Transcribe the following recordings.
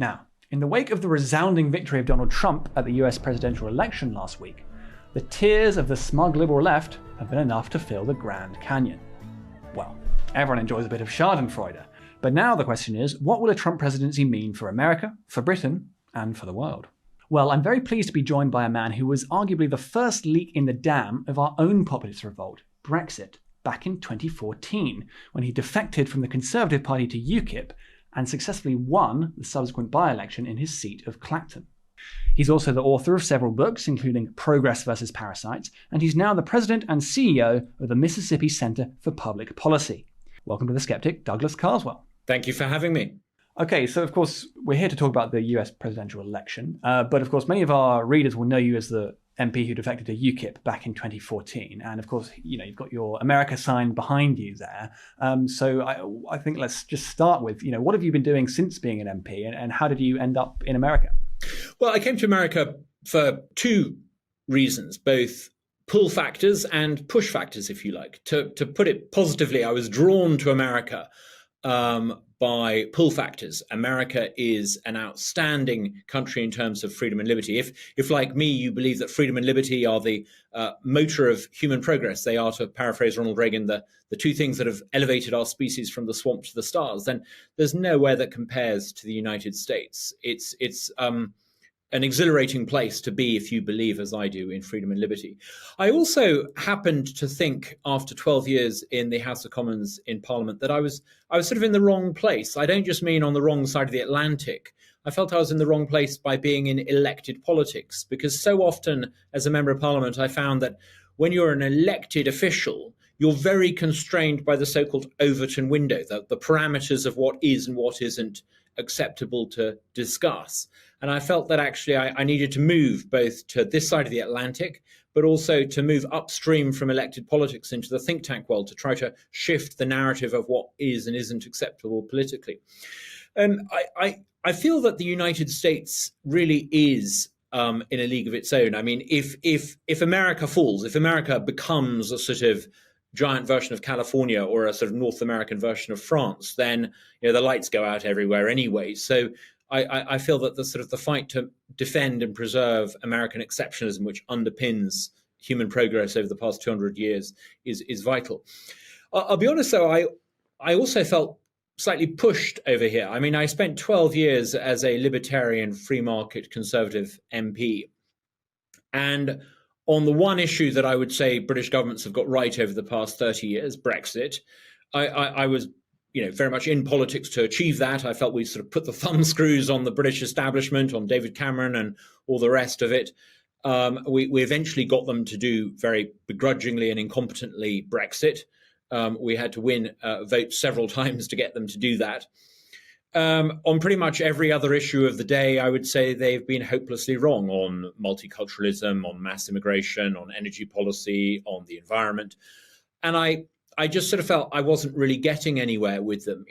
Now, in the wake of the resounding victory of Donald Trump at the US presidential election last week, the tears of the smug liberal left have been enough to fill the Grand Canyon. Well, everyone enjoys a bit of schadenfreude, but now the question is, what will a Trump presidency mean for America, for Britain, and for the world? Well, I'm very pleased to be joined by a man who was arguably the first leak in the dam of our own populist revolt, Brexit, back in 2014, when he defected from the Conservative Party to UKIP and successfully won the subsequent by-election in his seat of Clacton. He's also the author of several books, including Progress versus Parasites, and he's now the president and CEO of the Mississippi Center for Public Policy. Welcome to The Skeptic, Douglas Carswell. Thank you for having me. Okay, so of course, we're here to talk about the US presidential election, but of course, many of our readers will know you as the MP who defected to UKIP back in 2014. And of course, you've got your America sign behind you there. So I think let's just start with, what have you been doing since being an MP and how did you end up in America? Well, I came to America for two reasons, both pull factors and push factors, if you like. To put it positively, I was drawn to America by pull factors. America is an outstanding country in terms of freedom and liberty. If like me, you believe that freedom and liberty are the motor of human progress, they are, to paraphrase Ronald Reagan, the two things that have elevated our species from the swamp to the stars, then there's nowhere that compares to the United States. It's an exhilarating place to be if you believe, as I do, in freedom and liberty. I also happened to think, after 12 years in the House of Commons in Parliament, that I was sort of in the wrong place. I don't just mean on the wrong side of the Atlantic. I felt I was in the wrong place by being in elected politics, because so often as a member of Parliament, I found that when you're an elected official, you're very constrained by the so-called Overton window, the parameters of what is and what isn't acceptable to discuss. And I felt that actually I needed to move both to this side of the Atlantic, but also to move upstream from elected politics into the think tank world to try to shift the narrative of what is and isn't acceptable politically. And I feel that the United States really is in a league of its own. I mean, if America falls, if America becomes a sort of giant version of California or a sort of North American version of France, then the lights go out everywhere anyway. So I feel that the sort of the fight to defend and preserve American exceptionalism, which underpins human progress over the past 200 years, is vital. I'll be honest, though, I also felt slightly pushed over here. I mean, I spent 12 years as a libertarian, free market, conservative MP. And on the one issue that I would say British governments have got right over the past 30 years, Brexit, I was very much in politics to achieve that. I felt we sort of put the thumb screws on the British establishment, on David Cameron and all the rest of it. We eventually got them to do very begrudgingly and incompetently Brexit. We had to win votes several times to get them to do that. On pretty much every other issue of the day, I would say they've been hopelessly wrong on multiculturalism, on mass immigration, on energy policy, on the environment. And I just sort of felt I wasn't really getting anywhere with them.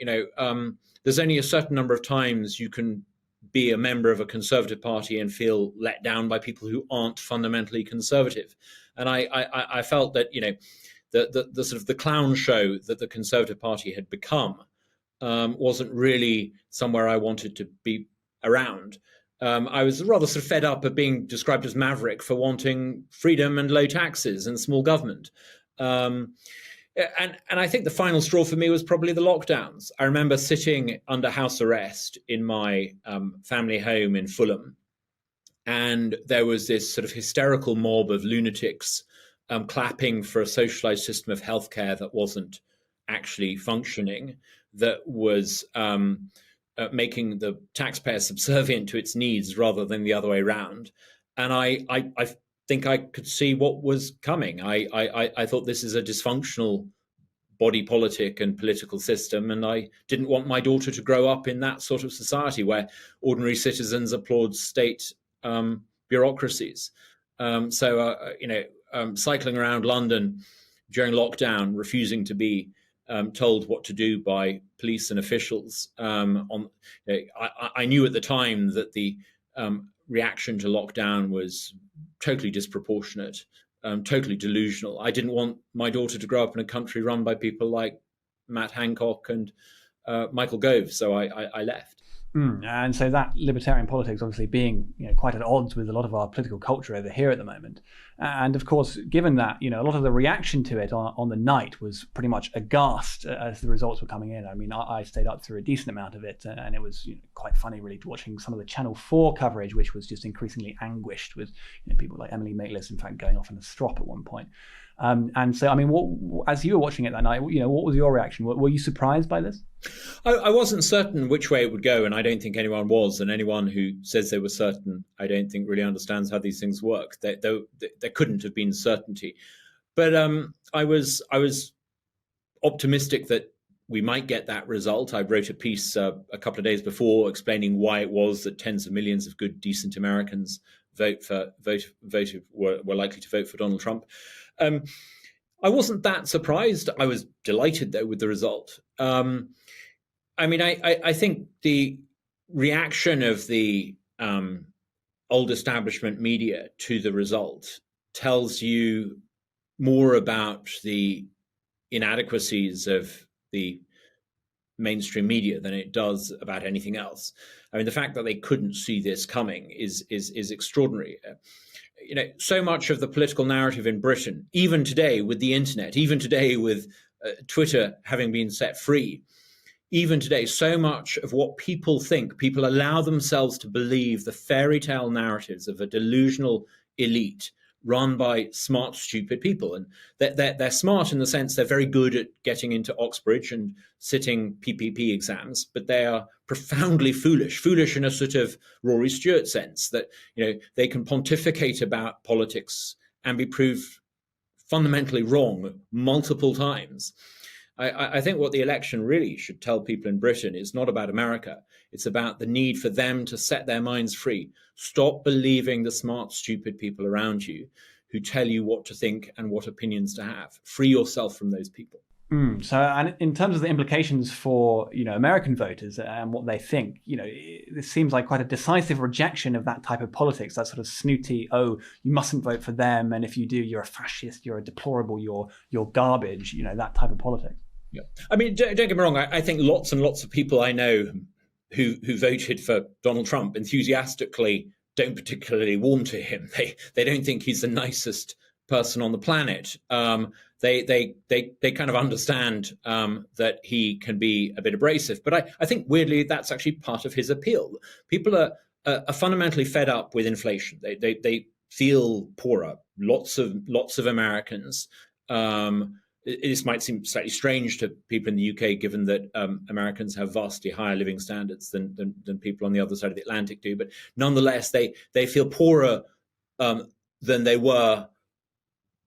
There's only a certain number of times you can be a member of a conservative party and feel let down by people who aren't fundamentally conservative. And I felt that, the sort of the clown show that the Conservative Party had become wasn't really somewhere I wanted to be around. I was rather sort of fed up of being described as maverick for wanting freedom and low taxes and small government. And I think the final straw for me was probably the lockdowns. I remember sitting under house arrest in my family home in Fulham, and there was this sort of hysterical mob of lunatics clapping for a socialized system of healthcare that wasn't actually functioning, that was making the taxpayer subservient to its needs rather than the other way around. And I think I could see what was coming. I thought this is a dysfunctional body politic and political system, and I didn't want my daughter to grow up in that sort of society where ordinary citizens applaud state bureaucracies. Cycling around London during lockdown, refusing to be told what to do by police and officials. I knew at the time that the reaction to lockdown was totally disproportionate, totally delusional. I didn't want my daughter to grow up in a country run by people like Matt Hancock and Michael Gove, so I left. And so that libertarian politics obviously being quite at odds with a lot of our political culture over here at the moment. And of course, given that, a lot of the reaction to it on the night was pretty much aghast as the results were coming in. I mean, I stayed up through a decent amount of it, and it was quite funny really watching some of the Channel 4 coverage, which was just increasingly anguished with people like Emily Maitlis, in fact, going off in a strop at one point. And so, I mean, as you were watching it that night, what was your reaction? Were you surprised by this? I wasn't certain which way it would go, and I don't think anyone was. And anyone who says they were certain, I don't think really understands how these things work. There couldn't have been certainty. But I was optimistic that we might get that result. I wrote a piece a couple of days before explaining why it was that tens of millions of good, decent Americans were likely to vote for Donald Trump. I wasn't that surprised. I was delighted, though, with the result. I mean, I think the reaction of the old establishment media to the result tells you more about the inadequacies of the mainstream media than it does about anything else. I mean, the fact that they couldn't see this coming is extraordinary. So much of the political narrative in Britain, even today with the internet, even today with Twitter having been set free, even today, so much of what people think, people allow themselves to believe the fairy tale narratives of a delusional elite run by smart, stupid people. And they're smart in the sense they're very good at getting into Oxbridge and sitting PPP exams, but they are profoundly foolish in a sort of Rory Stewart sense that, they can pontificate about politics and be proved fundamentally wrong multiple times. I think what the election really should tell people in Britain is not about America. It's about the need for them to set their minds free. Stop believing the smart, stupid people around you who tell you what to think and what opinions to have. Free yourself from those people. So, and in terms of the implications for American voters and what they think, this seems like quite a decisive rejection of that type of politics, that sort of snooty, oh, you mustn't vote for them, and if you do, you're a fascist, you're a deplorable, you're garbage, that type of politics. Yeah, I mean, don't get me wrong. I think lots and lots of people I know who voted for Donald Trump enthusiastically don't particularly warm to him. They don't think he's the nicest person on the planet. They kind of understand that he can be a bit abrasive. But I think weirdly that's actually part of his appeal. People are fundamentally fed up with inflation. They feel poorer. Lots of Americans. This might seem slightly strange to people in the UK, given that Americans have vastly higher living standards than people on the other side of the Atlantic do. But nonetheless, they feel poorer than they were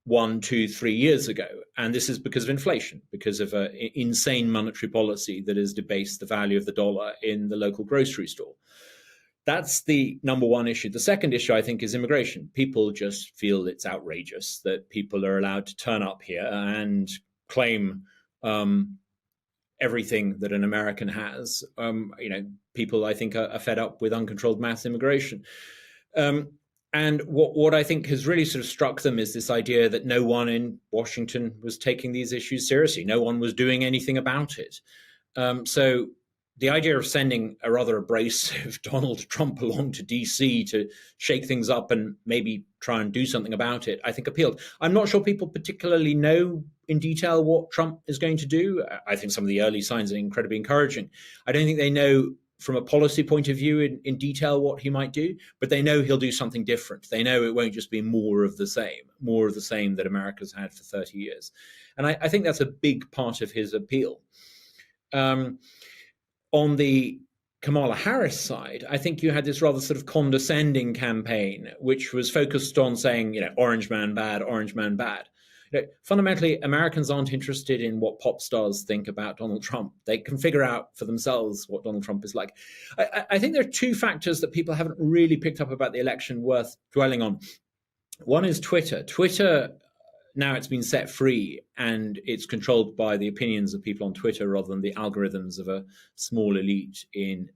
1, 2, 3 years ago. And this is because of inflation, because of an insane monetary policy that has debased the value of the dollar in the local grocery store. That's the number one issue. The second issue, I think, is immigration. People just feel it's outrageous that people are allowed to turn up here and claim everything that an American has. People, I think, are fed up with uncontrolled mass immigration. And what I think has really sort of struck them is this idea that no one in Washington was taking these issues seriously. No one was doing anything about it. So the idea of sending a rather abrasive Donald Trump along to DC to shake things up and maybe try and do something about it, I think appealed. I'm not sure people particularly know in detail what Trump is going to do. I think some of the early signs are incredibly encouraging. I don't think they know from a policy point of view in detail what he might do, but they know he'll do something different. They know it won't just be more of the same that America's had for 30 years. And I think that's a big part of his appeal. On the Kamala Harris side, I think you had this rather sort of condescending campaign, which was focused on saying, orange man bad, orange man bad. Fundamentally, Americans aren't interested in what pop stars think about Donald Trump. They can figure out for themselves what Donald Trump is like. I think there are two factors that people haven't really picked up about the election worth dwelling on. One is Twitter. Twitter, now it's been set free and it's controlled by the opinions of people on Twitter rather than the algorithms of a small elite in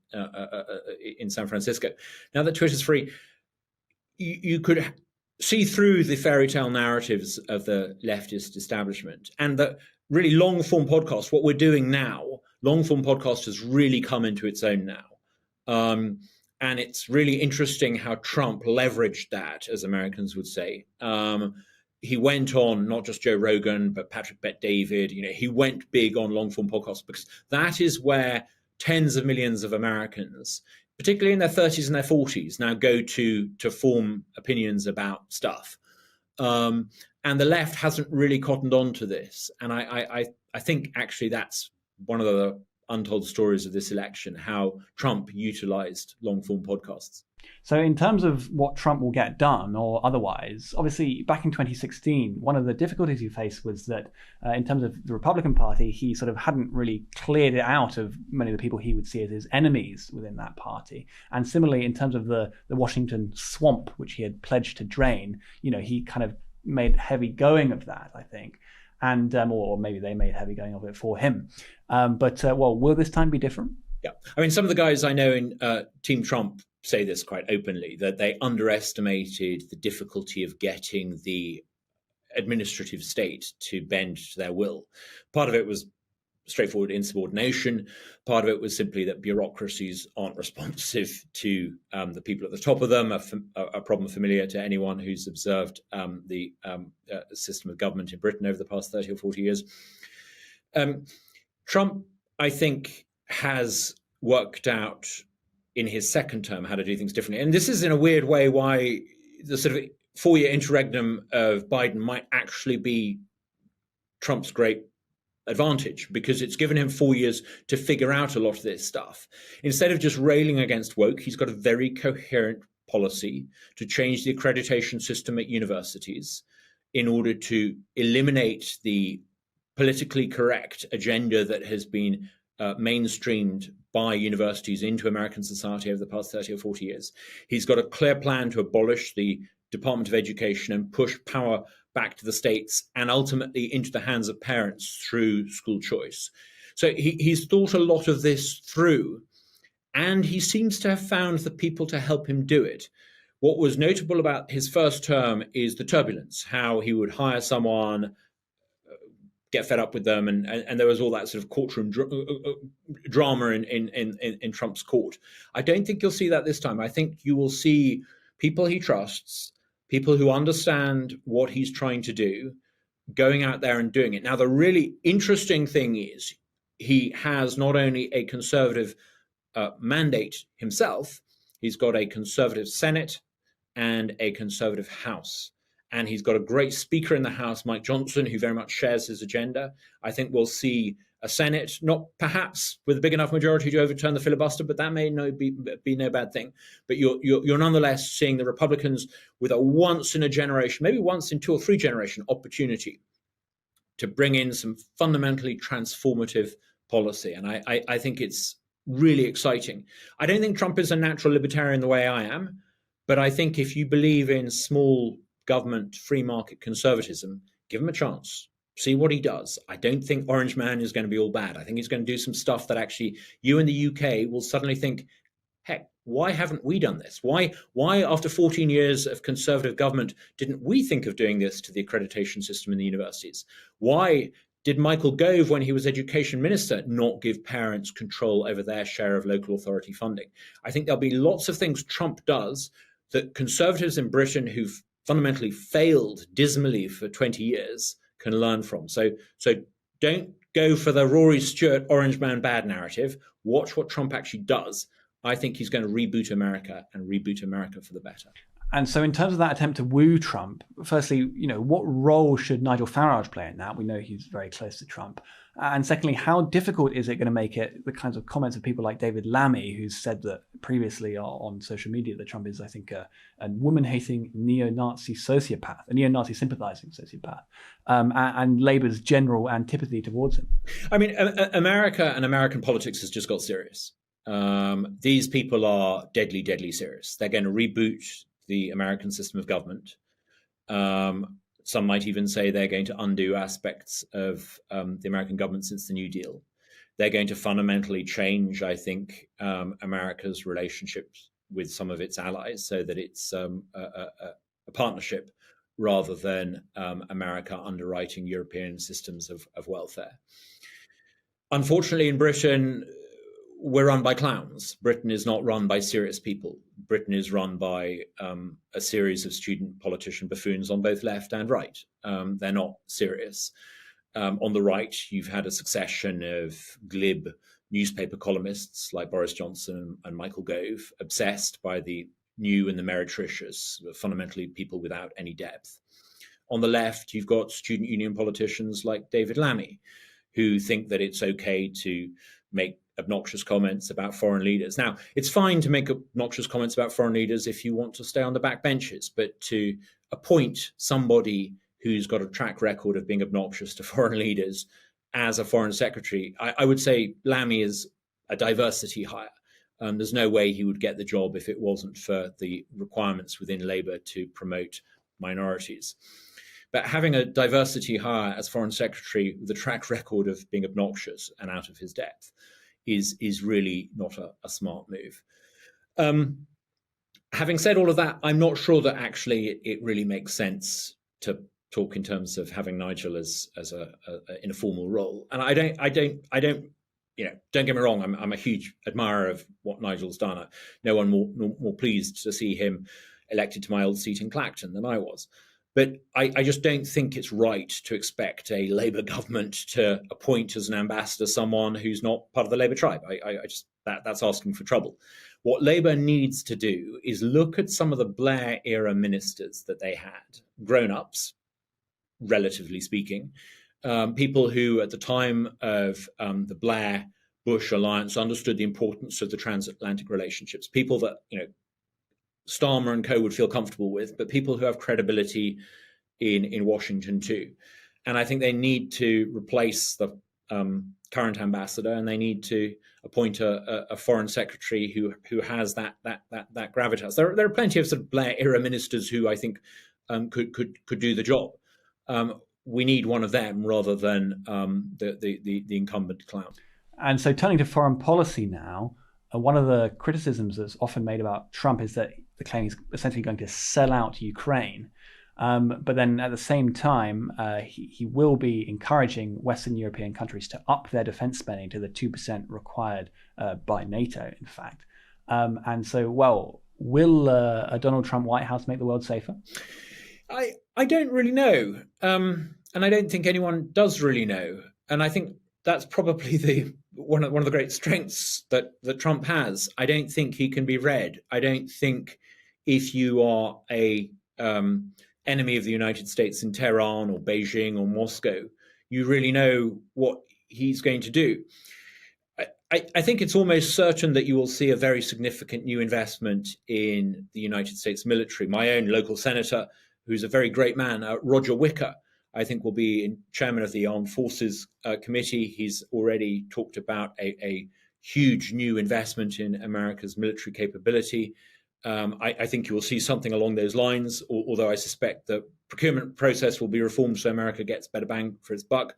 San Francisco. Now that Twitter's free, you could see through the fairy tale narratives of the leftist establishment, and the really long form podcast. What we're doing now, long form podcast has really come into its own now. And it's really interesting how Trump leveraged that, as Americans would say. He went on, not just Joe Rogan, but Patrick Bet-David. He went big on long-form podcasts because that is where tens of millions of Americans, particularly in their 30s and their 40s, now go to form opinions about stuff. And the left hasn't really cottoned on to this. And I think actually that's one of the untold stories of this election, how Trump utilized long-form podcasts. So in terms of what Trump will get done or otherwise, obviously back in 2016, one of the difficulties he faced was that in terms of the Republican Party, he sort of hadn't really cleared it out of many of the people he would see as his enemies within that party. And similarly, in terms of the Washington swamp, which he had pledged to drain, he kind of made heavy going of that, I think. And or maybe they made heavy going of it for him. But will this time be different? Yeah. I mean, some of the guys I know in Team Trump say this quite openly, that they underestimated the difficulty of getting the administrative state to bend to their will. Part of it was straightforward insubordination. Part of it was simply that bureaucracies aren't responsive to the people at the top of them, a problem familiar to anyone who's observed the system of government in Britain over the past 30 or 40 years. Trump, I think, has worked out in his second term how to do things differently. And this is, in a weird way, why the sort of 4-year interregnum of Biden might actually be Trump's great advantage, because it's given him 4 years to figure out a lot of this stuff. Instead of just railing against woke, he's got a very coherent policy to change the accreditation system at universities in order to eliminate the politically correct agenda that has been mainstreamed by universities into American society over the past 30 or 40 years. He's got a clear plan to abolish the Department of Education and push power back to the states and ultimately into the hands of parents through school choice. So he's thought a lot of this through, and he seems to have found the people to help him do it. What was notable about his first term is the turbulence, how he would hire someone, get fed up with them, and there was all that sort of courtroom drama in Trump's court. I don't think you'll see that this time. I think you will see people he trusts, people who understand what he's trying to do, going out there and doing it. Now, the really interesting thing is he has not only a conservative mandate himself, he's got a conservative Senate and a conservative House. And he's got a great speaker in the House, Mike Johnson, who very much shares his agenda. I think we'll see a Senate, not perhaps with a big enough majority to overturn the filibuster, but that may be no bad thing. But you're nonetheless seeing the Republicans with a once in a generation, maybe once in 2 or 3 generation opportunity to bring in some fundamentally transformative policy. And I think it's really exciting. I don't think Trump is a natural libertarian the way I am, but I think if you believe in small government, free market conservatism, give him a chance. See what he does. I don't think Orange Man is going to be all bad. I think he's going to do some stuff that actually you in the UK will suddenly think, heck, why haven't we done this? Why after 14 years of conservative government didn't we think of doing this to the accreditation system in the universities? Why did Michael Gove, when he was education minister, not give parents control over their share of local authority funding? I think there'll be lots of things Trump does that conservatives in Britain who've fundamentally failed dismally for 20 years can learn from. So don't go for the Rory Stewart Orange Man bad narrative. Watch what Trump actually does. I think he's going to reboot America and reboot America for the better. And so in terms of that attempt to woo Trump, firstly, what role should Nigel Farage play in that? We know he's very close to Trump. And secondly, how difficult is it going to make it, the kinds of comments of people like David Lammy, who's said that previously on social media that Trump is, I think, a woman-hating neo-Nazi sociopath, a neo-Nazi sympathizing sociopath, and Labour's general antipathy towards him? I mean, America and American politics has just got serious. These people are deadly, deadly serious. They're going to reboot the American system of government. Some might even say they're going to undo aspects of the American government since the New Deal. They're going to fundamentally change, I think, America's relationships with some of its allies so that it's a partnership rather than America underwriting European systems of welfare. Unfortunately, in Britain, we're run by clowns. Britain is not run by serious people. Britain is run by a series of student politician buffoons on both left and right. They're not serious. On the right, you've had a succession of glib newspaper columnists like Boris Johnson and Michael Gove, obsessed by the new and the meretricious, fundamentally people without any depth. On the left, you've got student union politicians like David Lammy, who think that it's okay to make obnoxious comments about foreign leaders. Now, it's fine to make obnoxious comments about foreign leaders if you want to stay on the back benches, but to appoint somebody who's got a track record of being obnoxious to foreign leaders as a foreign secretary, I would say Lammy is a diversity hire. There's no way he would get the job if it wasn't for the requirements within Labour to promote minorities. But having a diversity hire as foreign secretary with a track record of being obnoxious and out of his depth is really not a smart move. Having said all of that, I'm not sure that actually it really makes sense to talk in terms of having Nigel as in a formal role. And I don't, don't get me wrong, I'm a huge admirer of what Nigel's done. No one more pleased to see him elected to my old seat in Clacton than I was. But I just don't think it's right to expect a Labour government to appoint as an ambassador someone who's not part of the Labour tribe. That's asking for trouble. What Labour needs to do is look at some of the Blair era ministers that they had, grown-ups, relatively speaking, people who at the time of the Blair-Bush alliance understood the importance of the transatlantic relationships, people that, Starmer and co would feel comfortable with, but people who have credibility in Washington too. And I think they need to replace the current ambassador, and they need to appoint a foreign secretary who has that gravitas. There are plenty of sort of Blair era ministers who I think could do the job. We need one of them rather than the incumbent clown. And so, turning to foreign policy now, one of the criticisms that's often made about Trump is that the claim he's essentially going to sell out Ukraine. But then at the same time, he will be encouraging Western European countries to up their defense spending to the 2% required by NATO, in fact. And so, will a Donald Trump White House make the world safer? I don't really know. And I don't think anyone does really know. And I think that's probably one of the great strengths that Trump has. I don't think he can be read. I don't think if you are a enemy of the United States in Tehran or Beijing or Moscow, you really know what he's going to do. I think it's almost certain that you will see a very significant new investment in the United States military. My own local senator, who's a very great man, Roger Wicker, I think will be chairman of the Armed Forces Committee. He's already talked about a huge new investment in America's military capability. I think you will see something along those lines, although I suspect the procurement process will be reformed so America gets better bang for its buck.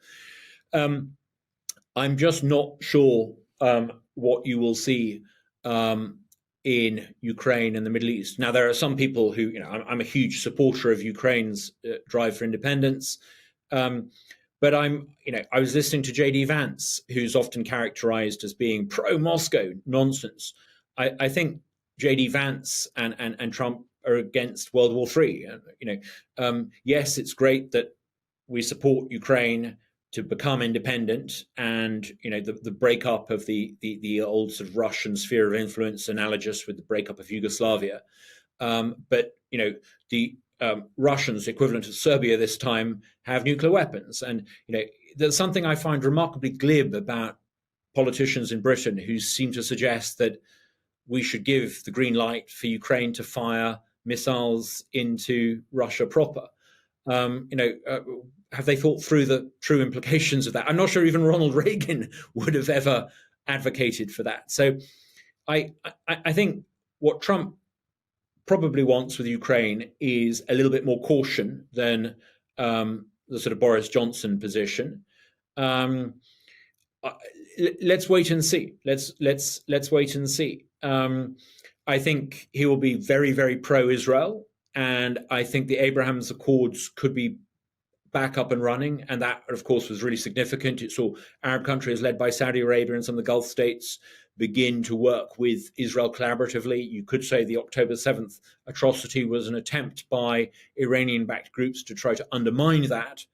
I'm just not sure what you will see in Ukraine and the Middle East. Now, there are some people who, I'm a huge supporter of Ukraine's drive for independence. But I was listening to J.D. Vance, who's often characterized as being pro-Moscow nonsense. I think J.D. Vance and Trump are against World War III. Yes, it's great that we support Ukraine to become independent, and the breakup of the old sort of Russian sphere of influence, analogous with the breakup of Yugoslavia. But the Russians, equivalent of Serbia this time, have nuclear weapons, and there's something I find remarkably glib about politicians in Britain who seem to suggest that we should give the green light for Ukraine to fire missiles into Russia proper. Have they thought through the true implications of that? I'm not sure even Ronald Reagan would have ever advocated for that. So I think what Trump probably wants with Ukraine is a little bit more caution than the sort of Boris Johnson position. Let's wait and see. Let's wait and see. I think he will be very, very pro-Israel, and I think the Abraham's Accords could be back up and running, and that, of course, was really significant. It saw Arab countries led by Saudi Arabia and some of the Gulf states begin to work with Israel collaboratively. You could say the October 7th atrocity was an attempt by Iranian-backed groups to try to undermine that.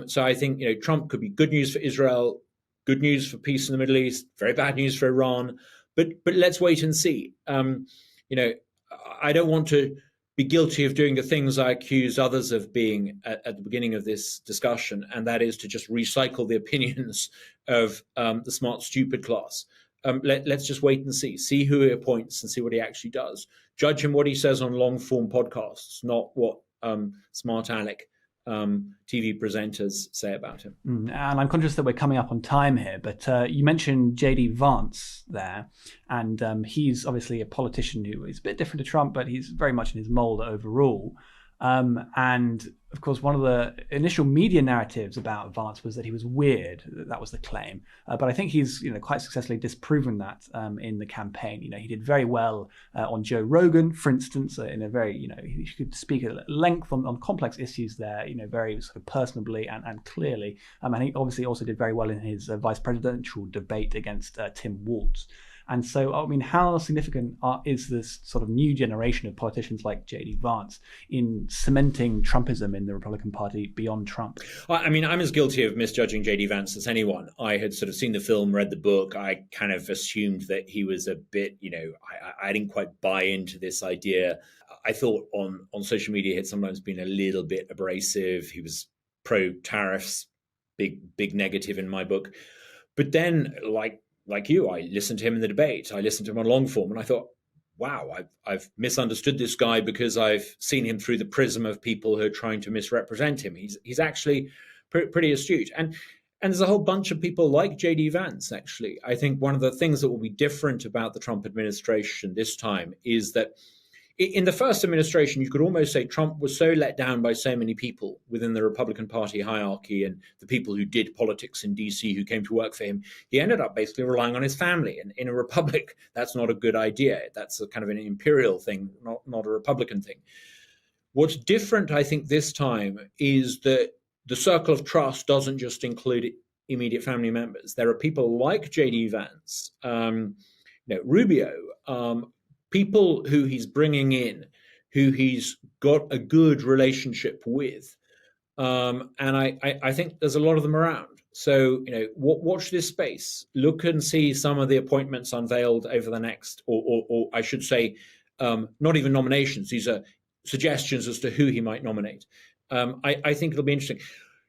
So I think Trump could be good news for Israel, good news for peace in the Middle East, very bad news for Iran. But let's wait and see. I don't want to be guilty of doing the things I accused others of being at the beginning of this discussion, and that is to just recycle the opinions of the smart, stupid class. Let's just wait and see who he appoints and see what he actually does. Judge him what he says on long-form podcasts, not what smart Alec TV presenters say about him. And I'm conscious that we're coming up on time here, but you mentioned J.D. Vance there, and he's obviously a politician who is a bit different to Trump, but he's very much in his mold overall. And of course, one of the initial media narratives about Vance was that he was weird. That was the claim. But I think he's quite successfully disproven that in the campaign. He did very well on Joe Rogan, for instance, in a very, he could speak at length on complex issues there, very sort of personably and clearly. And he obviously also did very well in his vice presidential debate against Tim Walz. And so, I mean, how significant is this sort of new generation of politicians like J.D. Vance in cementing Trumpism in the Republican Party beyond Trump? I mean, I'm as guilty of misjudging J.D. Vance as anyone. I had sort of seen the film, read the book. I kind of assumed that he was a bit, I didn't quite buy into this idea. I thought on social media he had sometimes been a little bit abrasive. He was pro-tariffs, big negative in my book. But then, like you, I listened to him in the debate. I listened to him on long form, and I thought, wow, I've misunderstood this guy because I've seen him through the prism of people who are trying to misrepresent him. He's actually pretty astute. And there's a whole bunch of people like J.D. Vance, actually. I think one of the things that will be different about the Trump administration this time is that in the first administration, you could almost say Trump was so let down by so many people within the Republican Party hierarchy and the people who did politics in D.C. who came to work for him. He ended up basically relying on his family. And in a republic, that's not a good idea. That's a kind of an imperial thing, not a Republican thing. What's different, I think, this time is that the circle of trust doesn't just include immediate family members. There are people like J.D. Vance, Rubio, people who he's bringing in, who he's got a good relationship with. And I think there's a lot of them around. So, watch this space. Look and see some of the appointments unveiled over the next, or I should say, not even nominations. These are suggestions as to who he might nominate. I think it'll be interesting.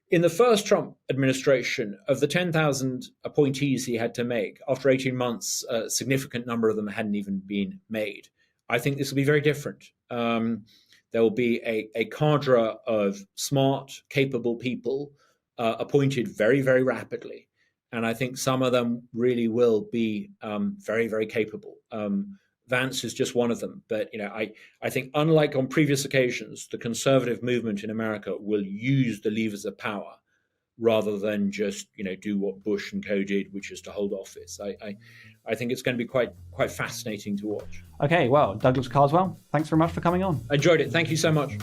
In the first Trump administration, of the 10,000 appointees he had to make, after 18 months, a significant number of them hadn't even been made. I think this will be very different. There will be a cadre of smart, capable people appointed very, very rapidly. And I think some of them really will be very, very capable. Vance is just one of them. But, I think unlike on previous occasions, the conservative movement in America will use the levers of power rather than just, do what Bush and co did, which is to hold office. I think it's going to be quite fascinating to watch. Okay, well, Douglas Carswell, thanks very much for coming on. I enjoyed it. Thank you so much.